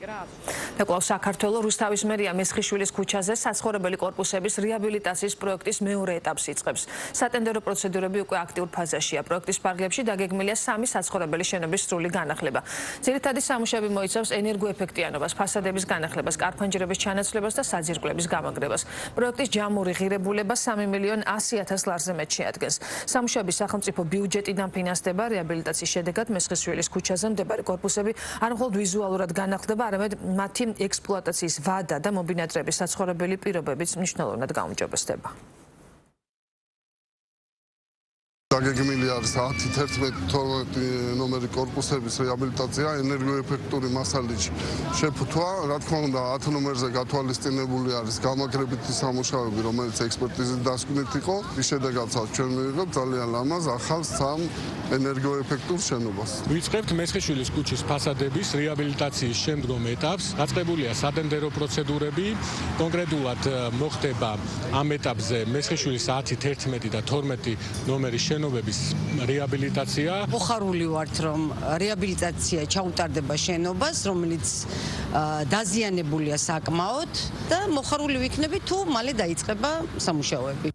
Ეკვლავ საქართველოს რუსთავის მერია მესხიშვილის ქუჩაზე საცხოვრებელი კორპუსების რეაბილიტაციის პროექტის მეორე ეტაპს იწყებს. სატენდერო პროცედურები უკვე აქტიურ ფაზაშია. პროექტის ფარგლებში დაგეგმილია 3 საცხოვრებელი შენობის სრული განახლება. ძირითადი სამუშაოები მოიცავს ენერგოეფექტიანობას, ფასადების განახლებას, კარ-ფანჯრების ჩანაცვლებას და საძირკვლების გამაგრებას. პროექტის ჯამური ღირებულება 3.100.000 ლარზე მეტ შეადგენს. სამუშაოები სახელმწიფო ბიუჯეტიდან ფინანსდება. რეაბილიტაციის შედეგად მესხიშვილის ქუჩაზე მდებარე კორპუსები არ მხოლოდ ვიზუალურად განახლდება, არამედ მათი ექსპლუატაციის ვადა და მობინადრების საცხოვრებელი პირობებიც მნიშვნელოვნად გაუმჯობესდება. დაგეგმილი არის 10-11-12 ნომერი კორპუსების რეაბილიტაცია, ენერგოეფექტური მასალის შეფუთვა, რა თქმა უნდა 10 ნომერზე გათვალისწინებული არის გამაგრებითი სამუშაოები, რომელიც ექსპერტიზით დასკვნით იყო. ის შედეგადაც ჩვენ მივიღებთ ძალიან ლამაზ ახალ 3 ენერგოეფექტურ შენობას. ვიწყებთ მესხიშვილის ქუჩის ფასადების რეაბილიტაციის შემდგომ ეტაპს. დაწყებულია სატენდერო პროცედურები. კონკრეტულად მოხდება ამ ეტაპზე მესხიშვილის 10, 11 და 12 ნომერის შენობების რეაბილიტაცია. მოხარული ვართ, რომ რეაბილიტაცია ჩაუტარდება შენობას, რომელიც დაზიანებულია საკმაოდ და მოხარული ვიქნებით თუ მალე დაიწყება სამუშაოები.